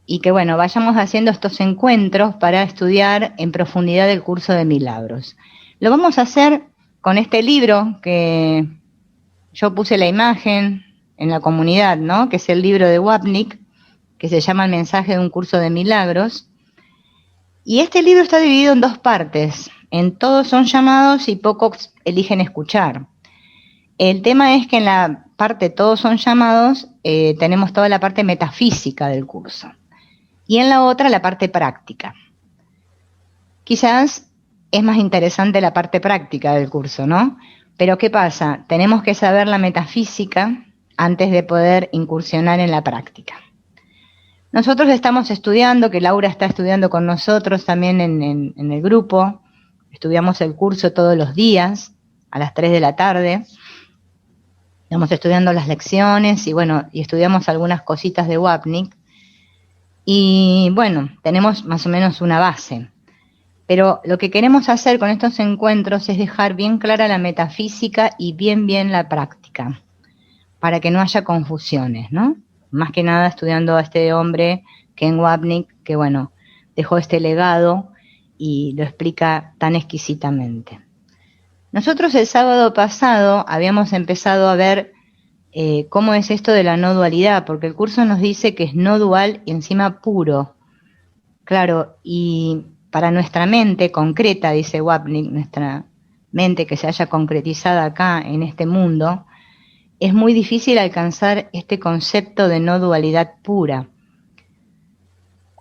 y que bueno, vayamos haciendo estos encuentros para estudiar en profundidad el curso de milagros. Lo vamos a hacer con este libro que yo puse la imagen en la comunidad, ¿no? Que es el libro de Wapnick, que se llama El mensaje de un curso de milagros. Y este libro está dividido en dos partes. En todos son llamados y pocos eligen escuchar. El tema es que en la parte todos son llamados tenemos toda la parte metafísica del curso. Y en la otra la parte práctica. Quizás es más interesante la parte práctica del curso, ¿no? Pero ¿qué pasa? Tenemos que saber la metafísica antes de poder incursionar en la práctica. Nosotros estamos estudiando, que Laura está estudiando con nosotros también en el grupo. Estudiamos el curso todos los días a las 3 de la tarde. Estamos estudiando las lecciones y bueno, y estudiamos algunas cositas de Wapnick. Y bueno, tenemos más o menos una base. Pero lo que queremos hacer con estos encuentros es dejar bien clara la metafísica y bien la práctica, para que no haya confusiones, ¿no? Más que nada estudiando a este hombre, Ken Wapnick, que bueno, dejó este legado y lo explica tan exquisitamente. Nosotros el sábado pasado habíamos empezado a ver cómo es esto de la no dualidad, porque el curso nos dice que es no dual y encima puro. Claro, y para nuestra mente concreta, dice Wapnick, nuestra mente que se haya concretizada acá en este mundo, es muy difícil alcanzar este concepto de no dualidad pura.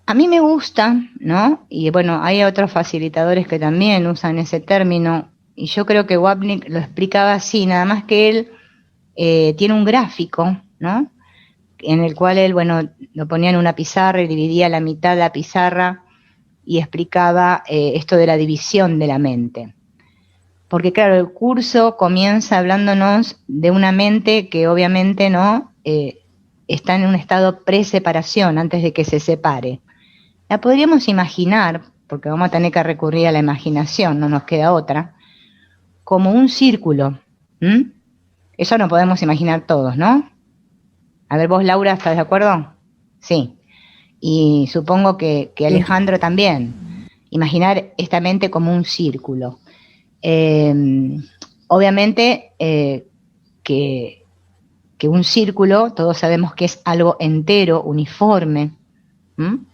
A mí me gusta, ¿no? Y bueno, hay otros facilitadores que también usan ese término, y yo creo que Wapnick lo explicaba así, nada más que él tiene un gráfico, ¿no? En el cual él, bueno, lo ponía en una pizarra y dividía la mitad de la pizarra y explicaba esto de la división de la mente. Porque claro, el curso comienza hablándonos de una mente que obviamente no está en un estado pre-separación, antes de que se separe. La podríamos imaginar, porque vamos a tener que recurrir a la imaginación, no nos queda otra, como un círculo. Eso no podemos imaginar todos, ¿no? A ver, vos, Laura, ¿estás de acuerdo? Sí. Y supongo que Alejandro también. Imaginar esta mente como un círculo. Obviamente que un círculo, todos sabemos que es algo entero, uniforme,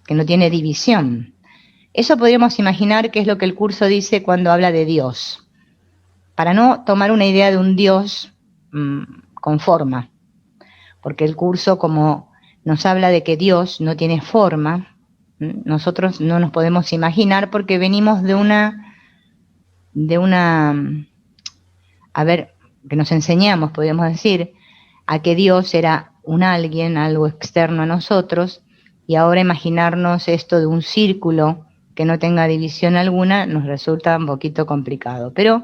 que no tiene división. Eso podríamos imaginar que es lo que el curso dice cuando habla de Dios, para no tomar una idea de un Dios con forma, porque el curso, como nos habla de que Dios no tiene forma, nosotros no nos podemos imaginar porque venimos de una, a ver, que nos enseñamos, podríamos decir, a que Dios era un alguien, algo externo a nosotros, y ahora imaginarnos esto de un círculo que no tenga división alguna nos resulta un poquito complicado, pero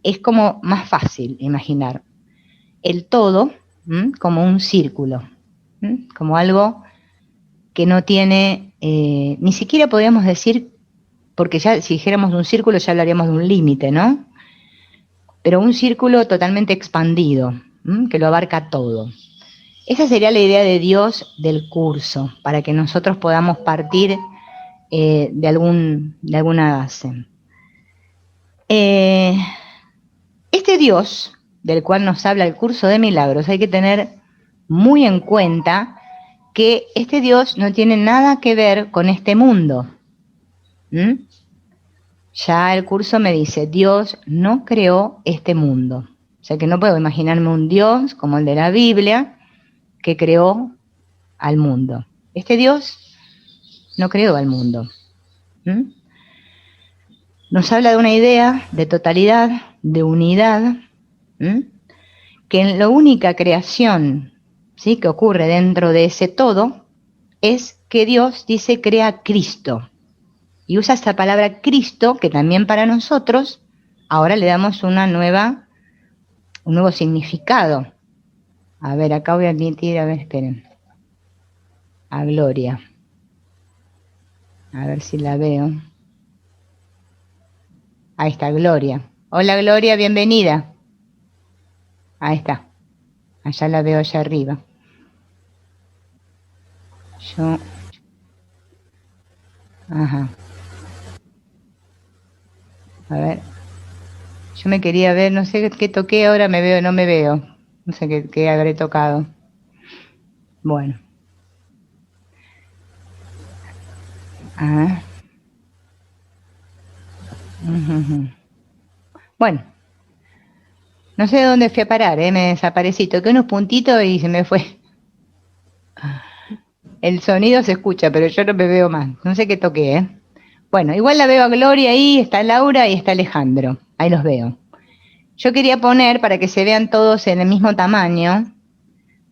es como más fácil imaginar el todo como un círculo, como algo que no tiene, ni siquiera podríamos decir, porque ya si dijéramos un círculo ya hablaríamos de un límite, ¿no? Pero un círculo totalmente expandido, que lo abarca todo. Esa sería la idea de Dios del curso, para que nosotros podamos partir de alguna base. Este Dios del cual nos habla el curso de milagros, hay que tener muy en cuenta que este Dios no tiene nada que ver con este mundo. Ya el curso me dice, Dios no creó este mundo. O sea que no puedo imaginarme un Dios como el de la Biblia que creó al mundo. Este Dios no creó al mundo. Nos habla de una idea de totalidad, de unidad, que en la única creación, ¿sí?, que ocurre dentro de ese todo es que Dios dice crea a Cristo. Y usa esta palabra Cristo, que también para nosotros ahora le damos un nuevo significado. A ver, acá voy a admitir, a ver, esperen. A Gloria. A ver si la veo. Ahí está, Gloria. Hola, Gloria, bienvenida. Ahí está. Allá la veo allá arriba. Ajá. A ver. Yo me quería ver, no sé qué toqué, ahora me veo, no me veo. No sé qué habré tocado. Bueno. A ver. Ujú. Bueno. No sé de dónde fui a parar, me desaparecí. Toqué unos puntitos y se me fue. El sonido se escucha, pero yo no me veo más. No sé qué toqué, Bueno, igual la veo a Gloria ahí, está Laura y está Alejandro. Ahí los veo. Yo quería poner para que se vean todos en el mismo tamaño,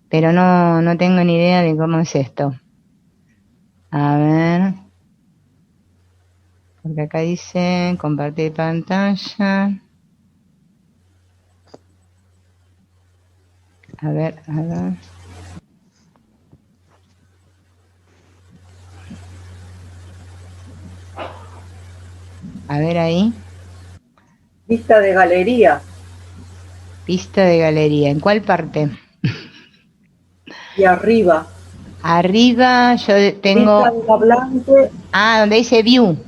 pero no tengo ni idea de cómo es esto. A ver. Porque acá dice compartir pantalla. A ver, a ver. A ver ahí. Vista de galería. Vista de galería. ¿En cuál parte? Y arriba. Arriba yo Vista tengo... de hablante. Ah, donde dice view.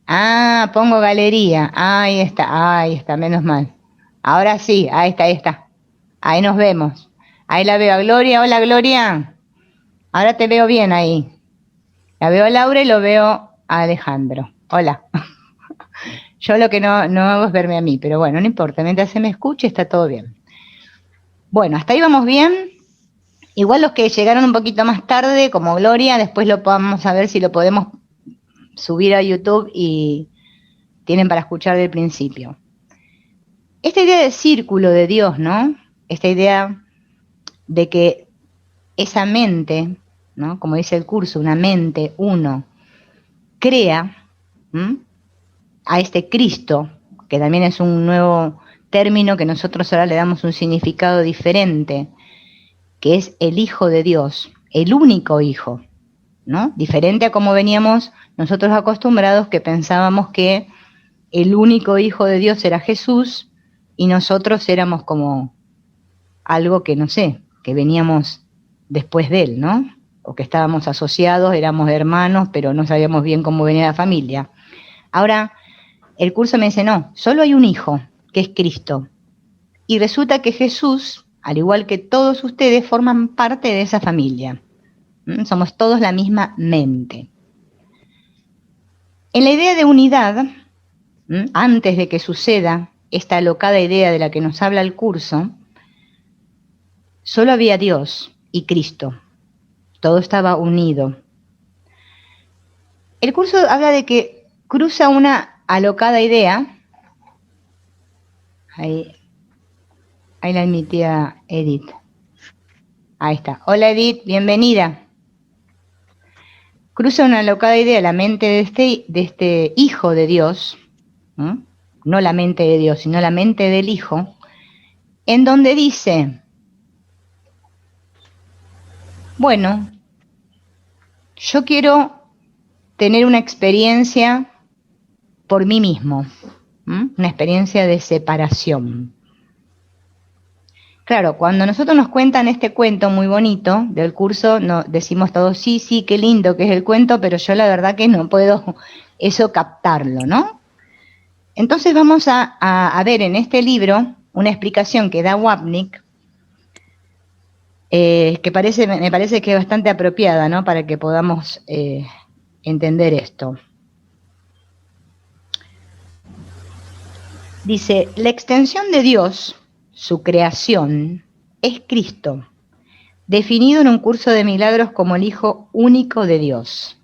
Ah, pongo galería. Ahí está, menos mal. Ahora sí, ahí está, ahí está. Ahí nos vemos. Ahí la veo a Gloria. Hola, Gloria. Ahora te veo bien ahí. La veo a Laura y lo veo a Alejandro. Hola. Yo lo que no hago es verme a mí, pero bueno, no importa. Mientras se me escuche, está todo bien. Bueno, hasta ahí vamos bien. Igual los que llegaron un poquito más tarde, como Gloria, después lo vamos a ver si lo podemos subir a YouTube y tienen para escuchar del principio. Esta idea de círculo de Dios, ¿no? Esta idea de que esa mente, ¿no? Como dice el curso, una mente, uno, crea a este Cristo, que también es un nuevo término que nosotros ahora le damos un significado diferente, que es el Hijo de Dios, el único Hijo, ¿no? Diferente a como veníamos nosotros acostumbrados, que pensábamos que el único Hijo de Dios era Jesús y nosotros éramos como algo que no sé, que veníamos después de él, ¿no? O que estábamos asociados, éramos hermanos, pero no sabíamos bien cómo venía la familia. Ahora, el curso me dice, no, solo hay un hijo, que es Cristo. Y resulta que Jesús, al igual que todos ustedes, forman parte de esa familia. Somos todos la misma mente. En la idea de unidad, antes de que suceda esta alocada idea de la que nos habla el curso, solo había Dios y Cristo. Todo estaba unido. El curso habla de que cruza una alocada idea. Ahí la mi tía Edith. Ahí está. Hola Edith, bienvenida. Cruza una alocada idea la mente de este Hijo de Dios, no la mente de Dios, sino la mente del Hijo, en donde dice, bueno, yo quiero tener una experiencia por mí mismo, una experiencia de separación. Claro, cuando nosotros nos cuentan este cuento muy bonito del curso, decimos todos, sí, qué lindo que es el cuento, pero yo la verdad que no puedo eso captarlo, ¿no? Entonces vamos a ver en este libro una explicación que da Wapnick, que me parece que es bastante apropiada, ¿no? Para que podamos entender esto. Dice, la extensión de Dios, su creación, es Cristo, definido en un curso de milagros como el Hijo único de Dios.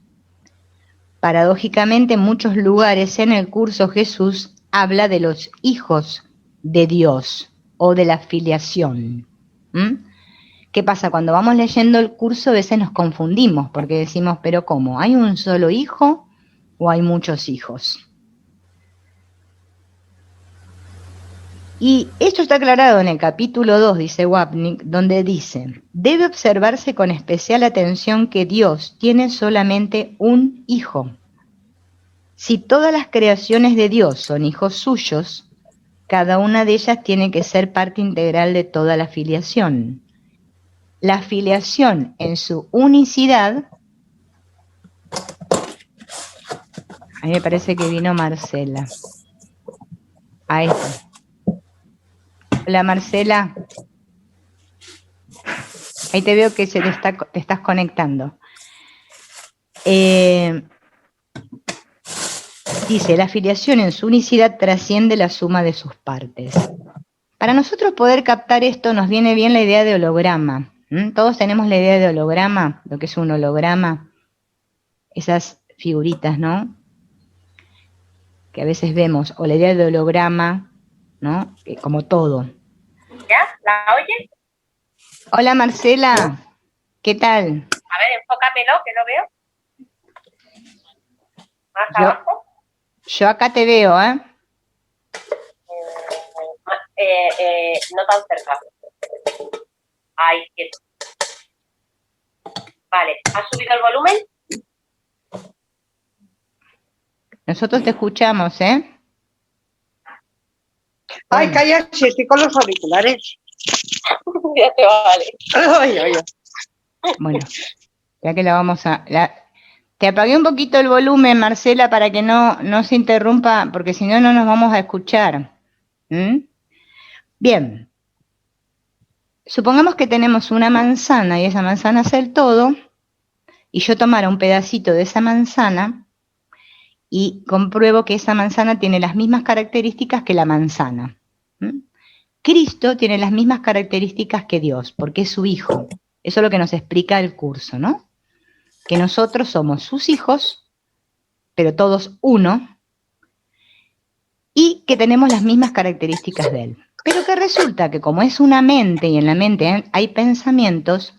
Paradójicamente, en muchos lugares en el curso Jesús habla de los hijos de Dios o de la filiación. ¿Qué pasa? Cuando vamos leyendo el curso a veces nos confundimos porque decimos, pero ¿cómo? ¿Hay un solo hijo o hay muchos hijos? Y esto está aclarado en el capítulo 2, dice Wapnick, donde dice, debe observarse con especial atención que Dios tiene solamente un hijo. Si todas las creaciones de Dios son hijos suyos, cada una de ellas tiene que ser parte integral de toda la filiación. La filiación en su unicidad A mí me parece que vino Marcela. Ahí está. Hola Marcela. Ahí te veo que te estás conectando. Dice, la filiación en su unicidad trasciende la suma de sus partes. Para nosotros poder captar esto nos viene bien la idea de holograma. Todos tenemos la idea de holograma, lo que es un holograma, esas figuritas, ¿no? Que a veces vemos, o la idea de holograma, ¿no? Como todo. ¿Ya? ¿La oyes? Hola Marcela, ¿qué tal? A ver, enfócamelo, que no veo. ¿Más abajo? Yo acá te veo, ¿eh? No tan cerca. Ahí, quieto. Vale, ¿has subido el volumen? Nosotros te escuchamos, ¿eh? Ay, calla, si estoy con los auriculares. Ya te vale. Ay, ay, ay. Bueno, ya que la vamos a... Te apagué un poquito el volumen, Marcela, para que no se interrumpa, porque si no, no nos vamos a escuchar. Bien. Supongamos que tenemos una manzana y esa manzana es el todo, y yo tomara un pedacito de esa manzana y compruebo que esa manzana tiene las mismas características que la manzana. Cristo tiene las mismas características que Dios, porque es su Hijo. Eso es lo que nos explica el curso, ¿no? Que nosotros somos sus hijos, pero todos uno, y que tenemos las mismas características de Él. Pero que resulta que como es una mente, y en la mente hay pensamientos,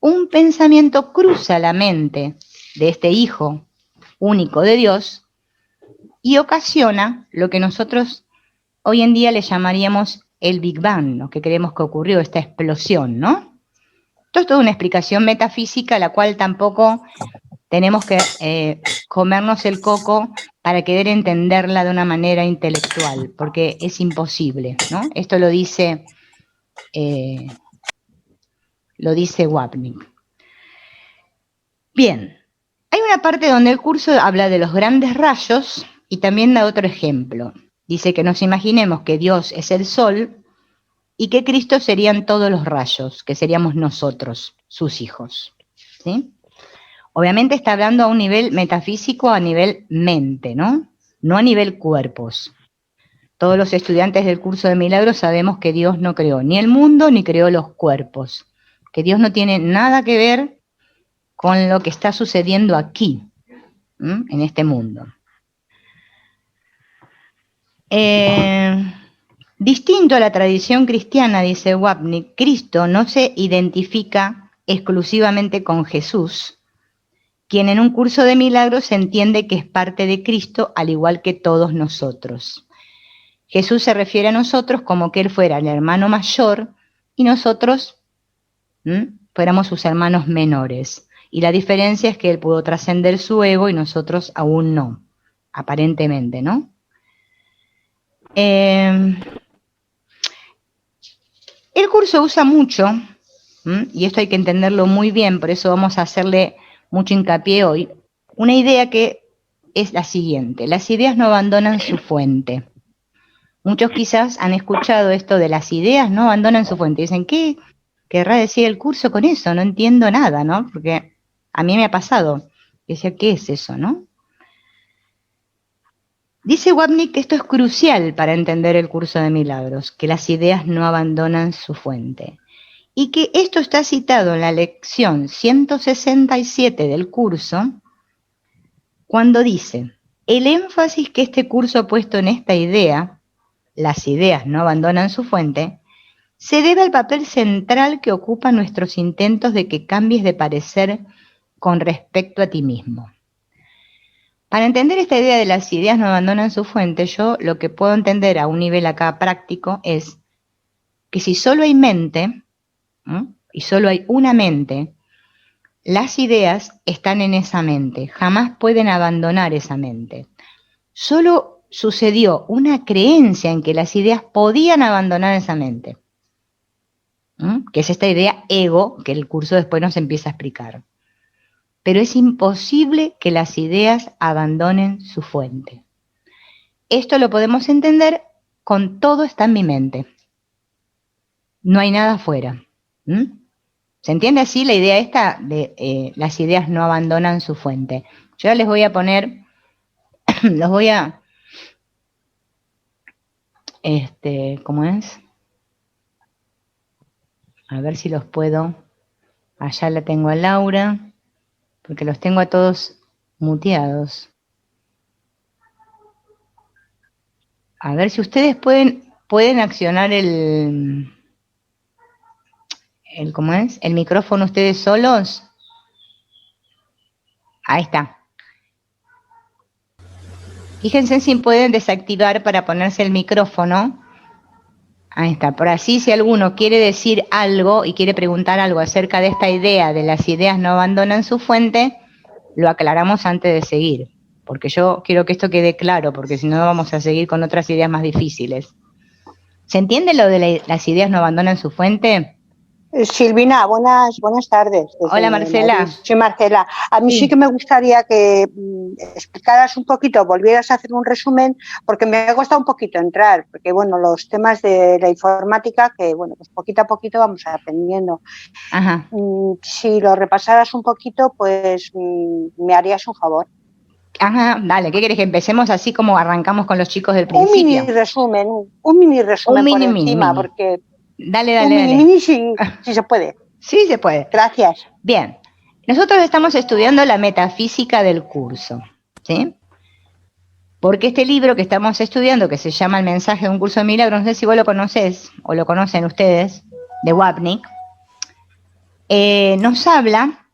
un pensamiento cruza la mente de este Hijo único de Dios y ocasiona lo que nosotros hoy en día le llamaríamos el Big Bang, lo que creemos que ocurrió, esta explosión, ¿no? Esto es toda una explicación metafísica, la cual tampoco tenemos que comernos el coco para querer entenderla de una manera intelectual, porque es imposible, ¿no? Esto lo dice Wapnick. Bien, hay una parte donde el curso habla de los grandes rayos y también da otro ejemplo. Dice que nos imaginemos que Dios es el sol y que Cristo serían todos los rayos, que seríamos nosotros, sus hijos, ¿sí? Obviamente está hablando a un nivel metafísico, a nivel mente, ¿no? No a nivel cuerpos. Todos los estudiantes del curso de milagros sabemos que Dios no creó ni el mundo ni creó los cuerpos, que Dios no tiene nada que ver con lo que está sucediendo aquí, en este mundo. Distinto a la tradición cristiana, dice Wapnick, Cristo no se identifica exclusivamente con Jesús, quien en un curso de milagros se entiende que es parte de Cristo al igual que todos nosotros. Jesús se refiere a nosotros como que Él fuera el hermano mayor y nosotros fuéramos sus hermanos menores. Y la diferencia es que Él pudo trascender su ego y nosotros aún no, aparentemente, ¿no? El curso usa mucho, y esto hay que entenderlo muy bien, por eso vamos a hacerle mucho hincapié hoy, una idea que es la siguiente: las ideas no abandonan su fuente. Muchos quizás han escuchado esto de las ideas no abandonan su fuente. Dicen, ¿qué querrá decir el curso con eso? No entiendo nada, ¿no? Porque a mí me ha pasado. Decía, ¿qué es eso, no? Dice Wapnick que esto es crucial para entender el curso de milagros, que las ideas no abandonan su fuente. Y que esto está citado en la lección 167 del curso, cuando dice, el énfasis que este curso ha puesto en esta idea, las ideas no abandonan su fuente, se debe al papel central que ocupan nuestros intentos de que cambies de parecer con respecto a ti mismo. Para entender esta idea de las ideas no abandonan su fuente, yo lo que puedo entender a un nivel acá práctico es que si solo hay mente, y solo hay una mente, las ideas están en esa mente, jamás pueden abandonar esa mente. Solo sucedió una creencia en que las ideas podían abandonar esa mente, que es esta idea ego que el curso después nos empieza a explicar. pero es imposible que las ideas abandonen su fuente. Esto lo podemos entender con todo está en mi mente. No hay nada afuera. ¿Se entiende así la idea esta de las ideas no abandonan su fuente? Yo les voy a poner, los voy a, ¿cómo es? A ver si los puedo. Allá la tengo a Laura, porque los tengo a todos muteados. A ver si ustedes pueden accionar ¿cómo es? El micrófono ustedes solos. Ahí está. Fíjense si pueden desactivar para ponerse el micrófono. Ahí está. Por así, si alguno quiere decir algo y quiere preguntar algo acerca de esta idea de las ideas no abandonan su fuente, lo aclaramos antes de seguir. Porque yo quiero que esto quede claro, porque si no vamos a seguir con otras ideas más difíciles. ¿Se entiende lo de las ideas no abandonan su fuente? Silvina, buenas tardes. Hola, Marcela. Madrid. Soy Marcela. A mí sí que me gustaría que explicaras un poquito, volvieras a hacer un resumen, porque me ha costado un poquito entrar, porque bueno, los temas de la informática, que bueno, pues poquito a poquito vamos aprendiendo. Ajá. Si lo repasaras un poquito, pues me harías un favor. Ajá, dale, ¿qué querés? Que empecemos así como arrancamos con los chicos del principio. Un mini resumen por encima, porque... Dale. Sí se puede. Sí se puede. Gracias. Bien, nosotros estamos estudiando la metafísica del curso, ¿sí? Porque este libro que estamos estudiando, que se llama El mensaje de un curso de milagros, no sé si vos lo conocés o lo conocen ustedes, de Wapnick, nos habla,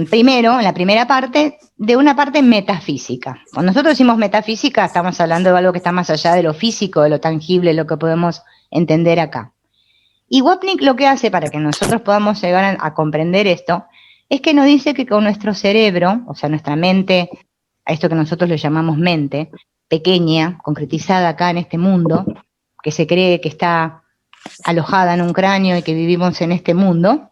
primero, en la primera parte, de una parte metafísica. Cuando nosotros decimos metafísica, estamos hablando de algo que está más allá de lo físico, de lo tangible, lo que podemos entender acá. Y Wapnick lo que hace para que nosotros podamos llegar a comprender esto, es que nos dice que con nuestro cerebro, o sea, nuestra mente, a esto que nosotros le llamamos mente, pequeña, concretizada acá en este mundo, que se cree que está alojada en un cráneo y que vivimos en este mundo,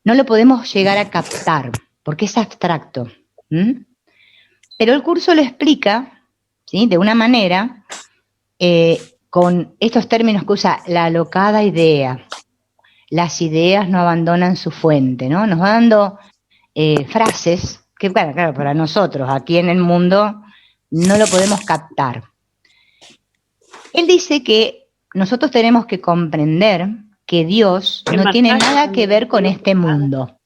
no lo podemos llegar a captar, porque es abstracto. Pero el curso lo explica, ¿sí?, de una manera, con estos términos que usa, la alocada idea. Las ideas no abandonan su fuente, ¿no? Nos va dando frases que, claro, para nosotros, aquí en el mundo, no lo podemos captar. Él dice que nosotros tenemos que comprender que Dios no tiene nada que ver con este mundo.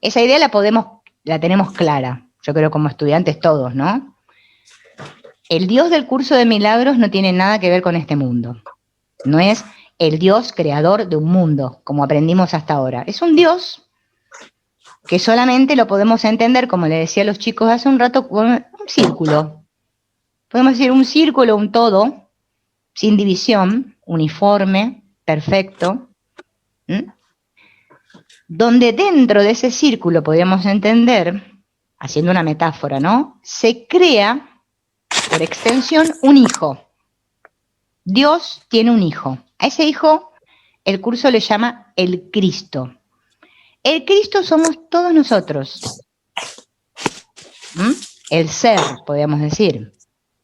Esa idea la tenemos clara, yo creo como estudiantes todos, ¿no? El Dios del curso de milagros no tiene nada que ver con este mundo. No es el Dios creador de un mundo, como aprendimos hasta ahora. Es un Dios que solamente lo podemos entender, como le decía a los chicos hace un rato, con un círculo. Podemos decir un círculo, un todo, sin división, uniforme, perfecto, donde dentro de ese círculo podríamos entender, haciendo una metáfora, ¿no?, se crea, por extensión, un hijo. Dios tiene un hijo. A ese hijo el curso le llama el Cristo. El Cristo somos todos nosotros. El ser, podríamos decir.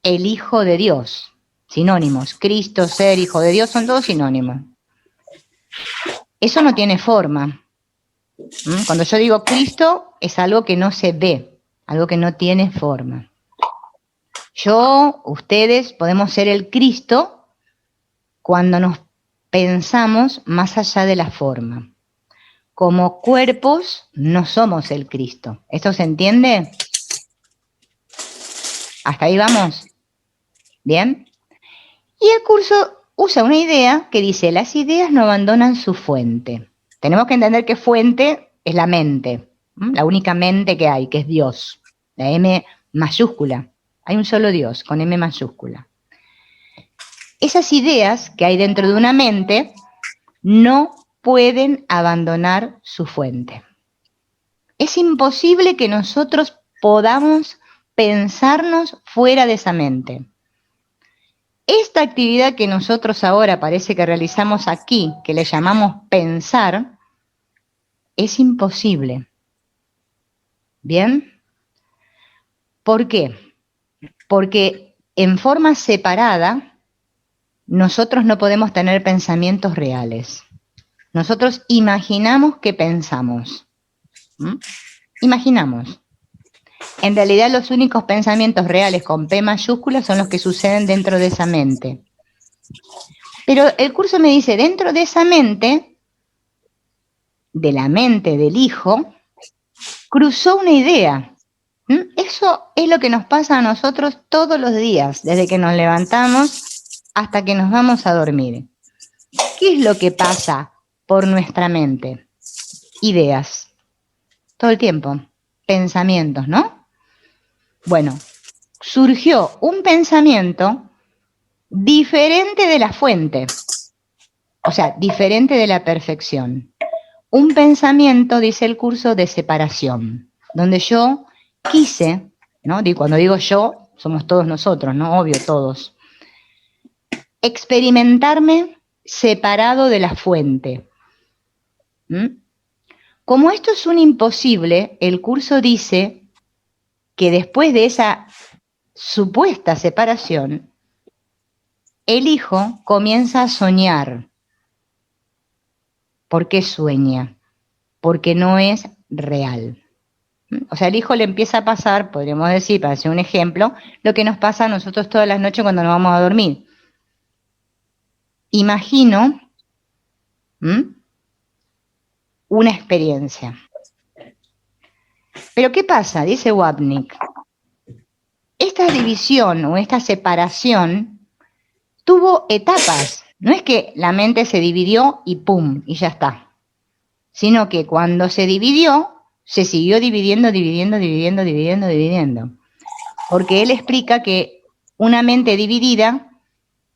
El Hijo de Dios. Sinónimos. Cristo, ser, Hijo de Dios, son todos sinónimos. Eso no tiene forma. Cuando yo digo Cristo, es algo que no se ve, algo que no tiene forma. Yo, ustedes, podemos ser el Cristo cuando nos pensamos más allá de la forma. Como cuerpos no somos el Cristo. ¿Esto se entiende? ¿Hasta ahí vamos? ¿Bien? Y el curso usa una idea que dice, las ideas no abandonan su fuente. Tenemos que entender que fuente es la mente, la única mente que hay, que es Dios, la M mayúscula. Hay un solo Dios, con M mayúscula. Esas ideas que hay dentro de una mente no pueden abandonar su fuente. Es imposible que nosotros podamos pensarnos fuera de esa mente. Esta actividad que nosotros ahora parece que realizamos aquí, que le llamamos pensar, es imposible. ¿Bien? ¿Por qué? Porque en forma separada nosotros no podemos tener pensamientos reales. Nosotros imaginamos que pensamos. ¿Mm? Imaginamos. En realidad los únicos pensamientos reales con P mayúscula son los que suceden dentro de esa mente. Pero el curso me dice, dentro de esa mente, de la mente del hijo, cruzó una idea. Eso es lo que nos pasa a nosotros todos los días, desde que nos levantamos hasta que nos vamos a dormir. ¿Qué es lo que pasa por nuestra mente? Ideas. Todo el tiempo. Pensamientos, ¿no? Bueno, surgió un pensamiento diferente de la fuente, o sea, diferente de la perfección. Un pensamiento, dice el curso, de separación, donde yo quise, ¿no? Y cuando digo yo, somos todos nosotros, ¿no? Obvio, todos. Experimentarme separado de la fuente. Como esto es un imposible, el curso dice que después de esa supuesta separación, el hijo comienza a soñar. ¿Por qué sueña? Porque no es real. O sea, el hijo le empieza a pasar, podríamos decir, para hacer un ejemplo, lo que nos pasa a nosotros todas las noches cuando nos vamos a dormir. Imagino una experiencia. Pero ¿qué pasa? Dice Wapnick. Esta división o esta separación tuvo etapas. No es que la mente se dividió y ¡pum! Y ya está. Sino que cuando se dividió, se siguió dividiendo. Porque él explica que una mente dividida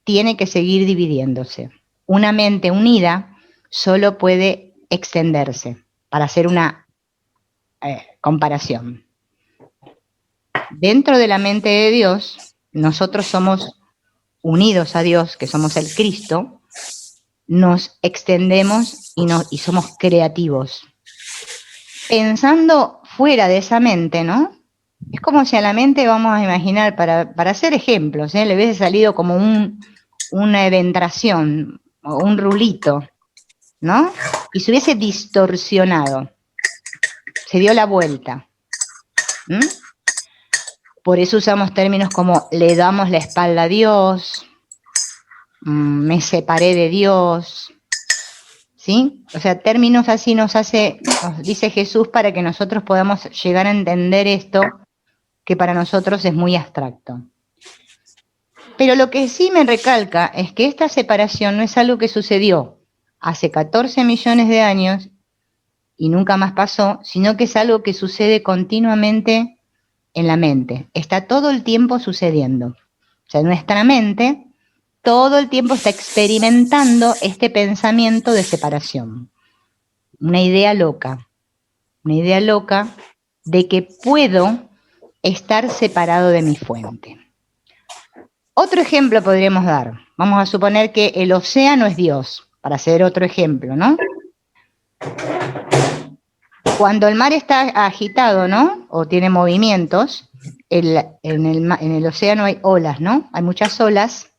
tiene que seguir dividiéndose. Una mente unida solo puede extenderse, para hacer una comparación. Dentro de la mente de Dios, nosotros somos unidos a Dios, que somos el Cristo, nos extendemos y somos creativos. Pensando fuera de esa mente, ¿no? Es como si a la mente, vamos a imaginar, para hacer ejemplos, le hubiese salido como una eventración o un rulito, ¿no? Y se hubiese distorsionado. Se dio la vuelta. Por eso usamos términos como le damos la espalda a Dios, me separé de Dios, ¿sí? O sea, términos así nos dice Jesús para que nosotros podamos llegar a entender esto que para nosotros es muy abstracto. Pero lo que sí me recalca es que esta separación no es algo que sucedió hace 14 millones de años y nunca más pasó, sino que es algo que sucede continuamente en la mente. Está todo el tiempo sucediendo. O sea, nuestra mente todo el tiempo está experimentando este pensamiento de separación. Una idea loca de que puedo estar separado de mi fuente. Otro ejemplo podríamos dar. Vamos a suponer que el océano es Dios, para hacer otro ejemplo, ¿no? Cuando el mar está agitado, ¿no? O tiene movimientos, en el océano hay olas, ¿no? Hay muchas olas,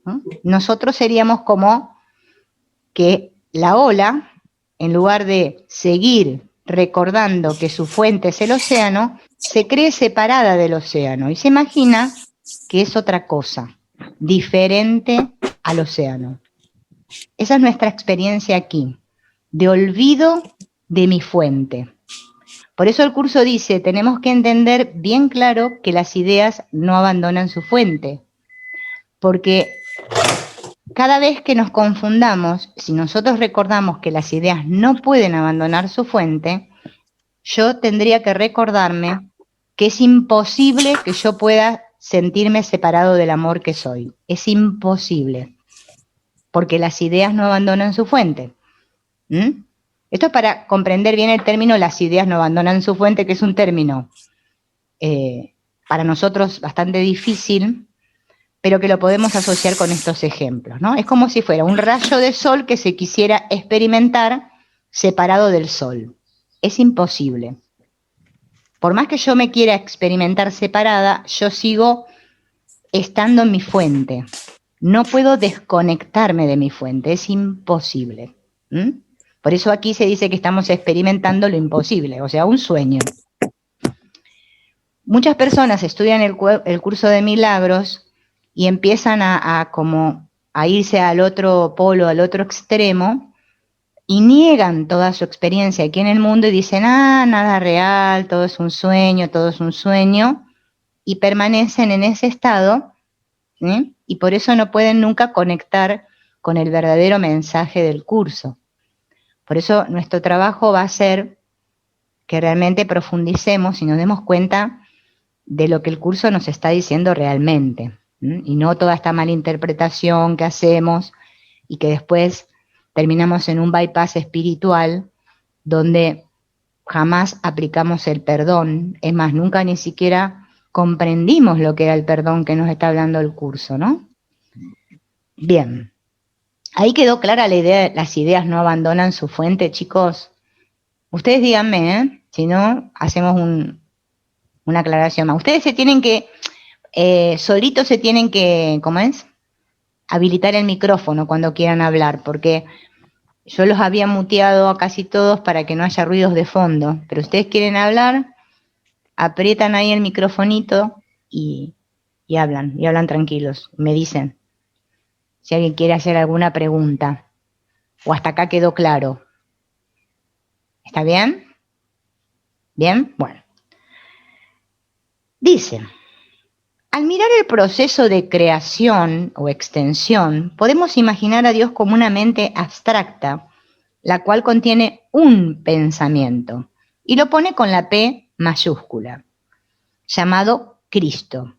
¿no? Nosotros seríamos como que la ola, en lugar de seguir recordando que su fuente es el océano, se cree separada del océano y se imagina que es otra cosa, diferente al océano. Esa es nuestra experiencia aquí, de olvido de mi fuente. Por eso el curso dice, tenemos que entender bien claro que las ideas no abandonan su fuente, porque cada vez que nos confundamos, si nosotros recordamos que las ideas no pueden abandonar su fuente, yo tendría que recordarme que es imposible que yo pueda sentirme separado del amor que soy. Es imposible, porque las ideas no abandonan su fuente. Esto es para comprender bien el término las ideas no abandonan su fuente, que es un término para nosotros bastante difícil, pero que lo podemos asociar con estos ejemplos, ¿no? Es como si fuera un rayo de sol que se quisiera experimentar separado del sol. Es imposible. Por más que yo me quiera experimentar separada, yo sigo estando en mi fuente. No puedo desconectarme de mi fuente, es imposible. Por eso aquí se dice que estamos experimentando lo imposible, o sea, un sueño. Muchas personas estudian el curso de milagros y empiezan a irse al otro polo, al otro extremo, y niegan toda su experiencia aquí en el mundo y dicen, nada real, todo es un sueño, y permanecen en ese estado, ¿sí? Y por eso no pueden nunca conectar con el verdadero mensaje del curso. Por eso nuestro trabajo va a ser que realmente profundicemos y nos demos cuenta de lo que el curso nos está diciendo realmente, y no toda esta malinterpretación que hacemos y que después terminamos en un bypass espiritual donde jamás aplicamos el perdón. Es más, nunca ni siquiera comprendimos lo que era el perdón que nos está hablando el curso, ¿no? Bien. Ahí quedó clara la idea, las ideas no abandonan su fuente, chicos. Ustedes díganme, si no, hacemos una aclaración más. Ustedes se tienen que, solitos se tienen que, ¿cómo es? Habilitar el micrófono cuando quieran hablar, porque yo los había muteado a casi todos para que no haya ruidos de fondo, pero ustedes quieren hablar, aprietan ahí el microfonito y hablan tranquilos, me dicen si alguien quiere hacer alguna pregunta, o hasta acá quedó claro. ¿Está bien? ¿Bien? Bueno. Dice, al mirar el proceso de creación o extensión, podemos imaginar a Dios como una mente abstracta, la cual contiene un pensamiento, y lo pone con la P mayúscula, llamado Cristo.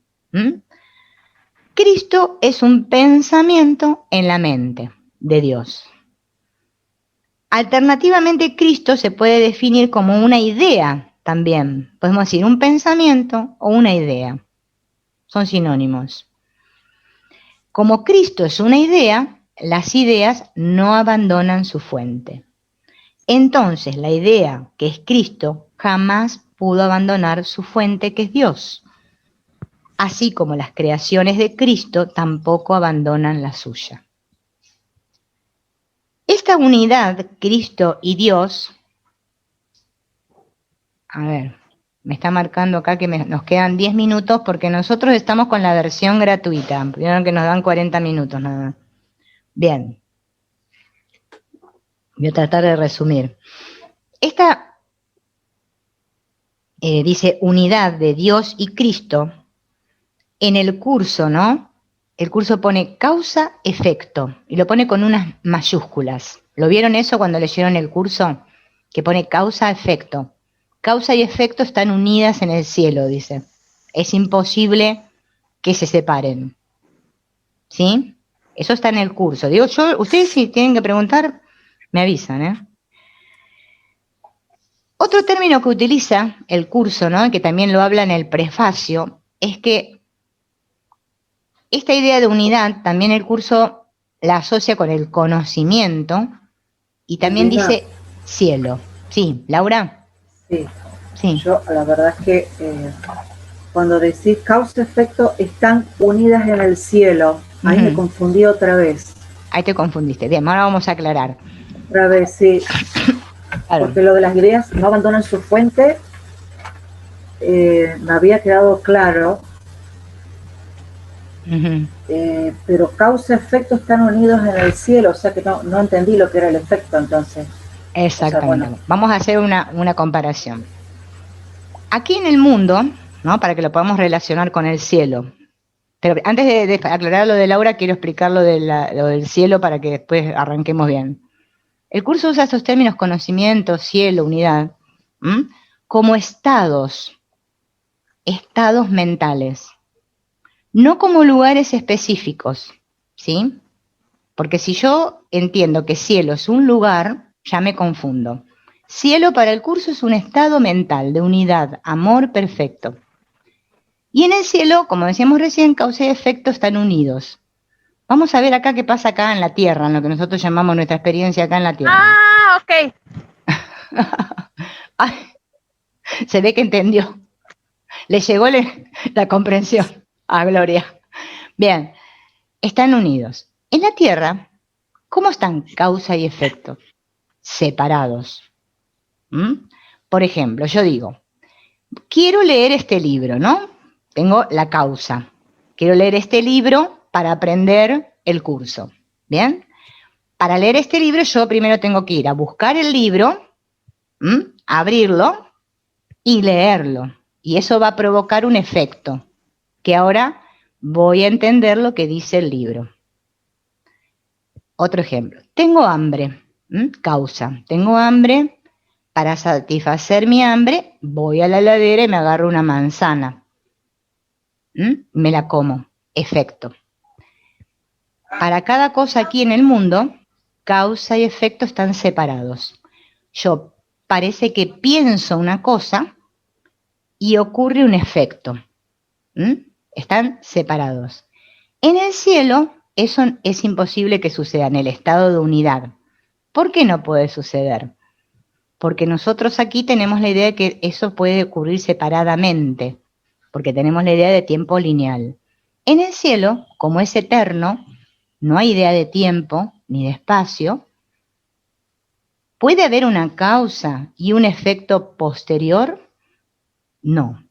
Cristo es un pensamiento en la mente de Dios. Alternativamente, Cristo se puede definir como una idea también. Podemos decir un pensamiento o una idea. Son sinónimos. Como Cristo es una idea, las ideas no abandonan su fuente. Entonces, la idea, que es Cristo, jamás pudo abandonar su fuente, que es Dios. Así como las creaciones de Cristo tampoco abandonan la suya. Esta unidad, Cristo y Dios, a ver, me está marcando acá que nos quedan 10 minutos porque nosotros estamos con la versión gratuita. Vieron que nos dan 40 minutos nada más. Bien. Voy a tratar de resumir. Esta dice unidad de Dios y Cristo. En el curso, ¿no? El curso pone causa-efecto y lo pone con unas mayúsculas. ¿Lo vieron eso cuando leyeron el curso? Que pone causa-efecto. Causa y efecto están unidas en el cielo, dice. Es imposible que se separen. ¿Sí? Eso está en el curso. Digo, ustedes si tienen que preguntar, me avisan, ¿eh? Otro término que utiliza el curso, ¿no? Que también lo habla en el prefacio, es que esta idea de unidad también el curso la asocia con el conocimiento y también dice cielo. Sí, Laura. Sí. Yo la verdad es que cuando decís causa-efecto están unidas en el cielo, ahí me confundí otra vez. Ahí te confundiste. Bien, ahora vamos a aclarar. Otra vez, sí. Claro. Porque lo de las ideas no abandonan su fuente, me había quedado claro. Pero causa-efecto están unidos en el cielo, o sea que no entendí lo que era el efecto entonces. Exactamente. O sea, bueno. Vamos a hacer una comparación. Aquí en el mundo, ¿no? Para que lo podamos relacionar con el cielo. Pero antes de aclarar lo de Laura, quiero explicar lo del cielo para que después arranquemos bien. El curso usa estos términos conocimiento, cielo, unidad, como estados mentales. No como lugares específicos, ¿sí? Porque si yo entiendo que cielo es un lugar, ya me confundo. Cielo para el curso es un estado mental de unidad, amor perfecto. Y en el cielo, como decíamos recién, causa y efecto están unidos. Vamos a ver acá qué pasa acá en la Tierra, en lo que nosotros llamamos nuestra experiencia acá en la Tierra. ok. Ay, se ve que entendió. Le llegó la comprensión a Gloria. Bien, están unidos. En la Tierra, ¿cómo están causa y efecto? Separados. Por ejemplo, yo digo, quiero leer este libro, ¿no? Tengo la causa. Quiero leer este libro para aprender el curso. ¿Bien? Para leer este libro yo primero tengo que ir a buscar el libro, abrirlo y leerlo. Y eso va a provocar un efecto, que ahora voy a entender lo que dice el libro. Otro ejemplo. Tengo hambre. Causa. Tengo hambre. Para satisfacer mi hambre, voy a la heladera y me agarro una manzana. Me la como. Efecto. Para cada cosa aquí en el mundo, causa y efecto están separados. Yo parece que pienso una cosa y ocurre un efecto. Están separados. En el cielo, eso es imposible que suceda, en el estado de unidad. ¿Por qué no puede suceder? Porque nosotros aquí tenemos la idea de que eso puede ocurrir separadamente, porque tenemos la idea de tiempo lineal. En el cielo, como es eterno, no hay idea de tiempo ni de espacio. ¿Puede haber una causa y un efecto posterior? No.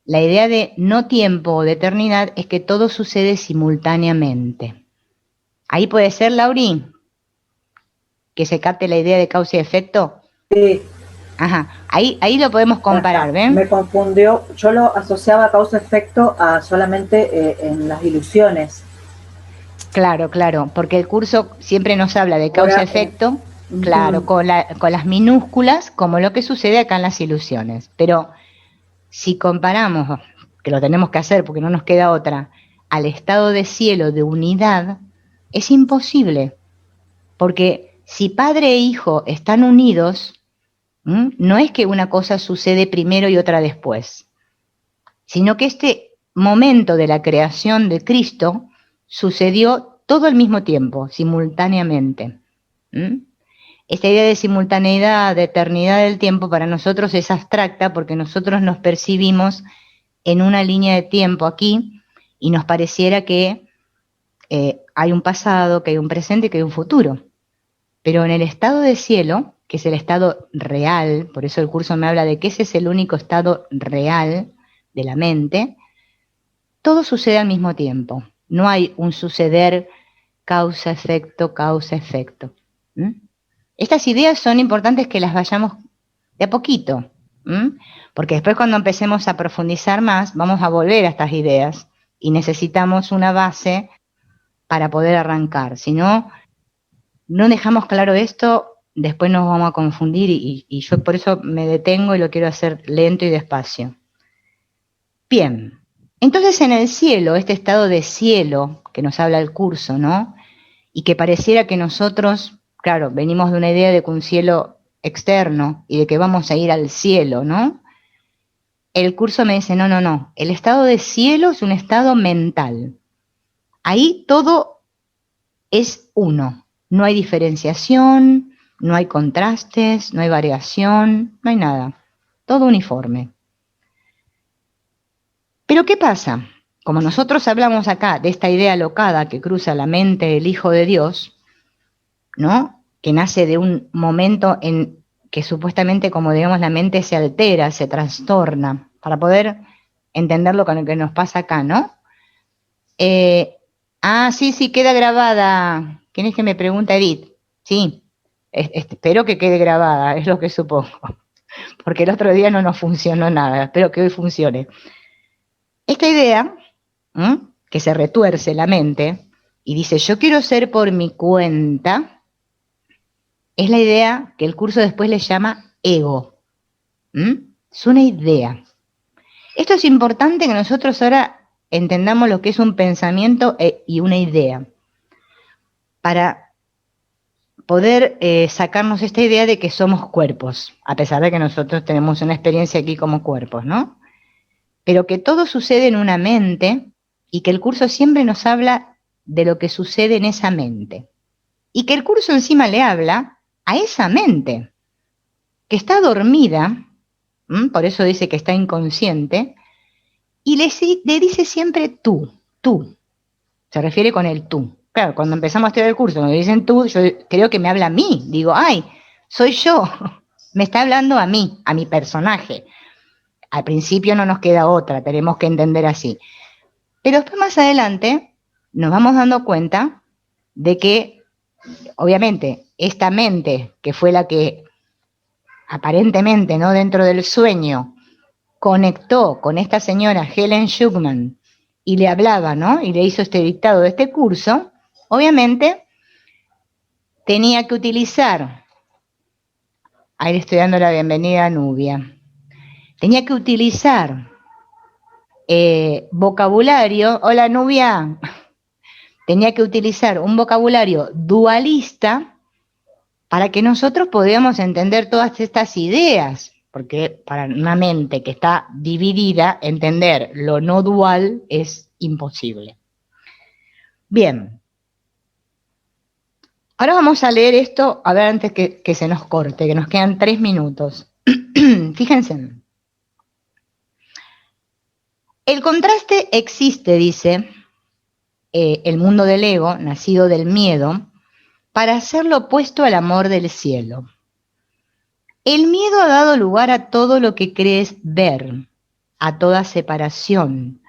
La idea de no tiempo o de eternidad es que todo sucede simultáneamente. Ahí puede ser, Lauri, que se capte la idea de causa y efecto. Sí. Ajá, ahí lo podemos comparar, ¿ven? Me confundió, yo lo asociaba causa-efecto a solamente en las ilusiones. Claro, porque el curso siempre nos habla de causa-efecto, claro, con las minúsculas, como lo que sucede acá en las ilusiones. Pero si comparamos, que lo tenemos que hacer porque no nos queda otra, al estado de cielo de unidad, es imposible. Porque si padre e hijo están unidos, no es que una cosa sucede primero y otra después, sino que este momento de la creación de Cristo sucedió todo al mismo tiempo, simultáneamente. Esta idea de simultaneidad, de eternidad del tiempo, para nosotros es abstracta porque nosotros nos percibimos en una línea de tiempo aquí y nos pareciera que hay un pasado, que hay un presente y que hay un futuro. Pero en el estado de cielo, que es el estado real, por eso el curso me habla de que ese es el único estado real de la mente, todo sucede al mismo tiempo. No hay un suceder causa-efecto, causa-efecto. Estas ideas son importantes que las vayamos de a poquito, porque después cuando empecemos a profundizar más, vamos a volver a estas ideas y necesitamos una base para poder arrancar. Si no dejamos claro esto, después nos vamos a confundir y yo por eso me detengo y lo quiero hacer lento y despacio. Bien, entonces en el cielo, este estado de cielo que nos habla el curso, ¿no? Y que pareciera que nosotros, claro, venimos de una idea de que un cielo externo y de que vamos a ir al cielo, ¿no? El curso me dice, no, el estado de cielo es un estado mental. Ahí todo es uno, no hay diferenciación, no hay contrastes, no hay variación, no hay nada, todo uniforme. Pero ¿qué pasa? Como nosotros hablamos acá de esta idea alocada que cruza la mente del Hijo de Dios, ¿no? Que nace de un momento en que supuestamente, como digamos, la mente se altera, se trastorna, para poder entender lo que nos pasa acá, ¿no? Sí, queda grabada. ¿Quién es que me pregunta, Edith? Sí, espero que quede grabada, es lo que supongo, porque el otro día no nos funcionó nada, espero que hoy funcione. Esta idea, que se retuerce la mente y dice, yo quiero ser por mi cuenta, es la idea que el curso después le llama ego. Es una idea. Esto es importante que nosotros ahora entendamos lo que es un pensamiento y una idea, para poder sacarnos esta idea de que somos cuerpos, a pesar de que nosotros tenemos una experiencia aquí como cuerpos, ¿no? Pero que todo sucede en una mente y que el curso siempre nos habla de lo que sucede en esa mente. Y que el curso encima le habla a esa mente que está dormida, por eso dice que está inconsciente, y le dice siempre tú. Se refiere con el tú. Claro, cuando empezamos a estudiar el curso, me dicen tú, yo creo que me habla a mí. Digo, ay, soy yo. Me está hablando a mí, a mi personaje. Al principio no nos queda otra, tenemos que entender así. Pero después más adelante nos vamos dando cuenta de que, obviamente, esta mente, que fue la que aparentemente, ¿no?, dentro del sueño, conectó con esta señora Helen Schucman y le hablaba, ¿no?, y le hizo este dictado de este curso, obviamente tenía que utilizar, ahí le estoy dando la bienvenida a Nubia, tenía que utilizar vocabulario, hola Nubia, tenía que utilizar un vocabulario dualista para que nosotros podamos entender todas estas ideas, porque para una mente que está dividida, entender lo no dual es imposible. Bien, ahora vamos a leer esto, a ver antes que se nos corte, que nos quedan 3 minutos. Fíjense. El contraste existe, dice, el mundo del ego, nacido del miedo, para hacer lo opuesto al amor del cielo. El miedo ha dado lugar a todo lo que crees ver, a toda separación,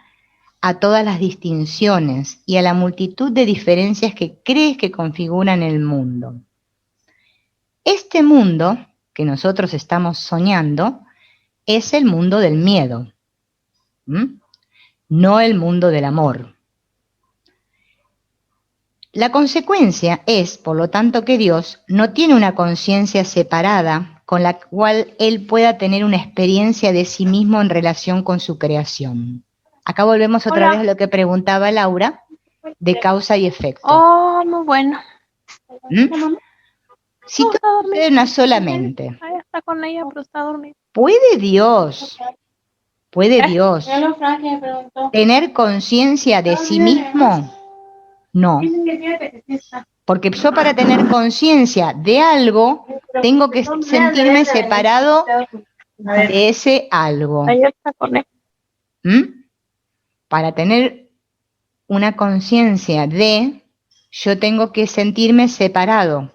a todas las distinciones y a la multitud de diferencias que crees que configuran el mundo. Este mundo que nosotros estamos soñando es el mundo del miedo, no el mundo del amor. La consecuencia es, por lo tanto, que Dios no tiene una conciencia separada con la cual Él pueda tener una experiencia de sí mismo en relación con su creación. Acá volvemos otra vez a lo que preguntaba Laura, de causa y efecto. Oh, muy bueno. Si todo sucede una sola mente, Ahí está con ella, pero está dormida. ¿puede Dios tener conciencia de sí mismo? No. Porque yo para tener conciencia de algo, tengo que sentirme separado de ese algo. Ahí está con ella. Para tener una conciencia de, yo tengo que sentirme separado.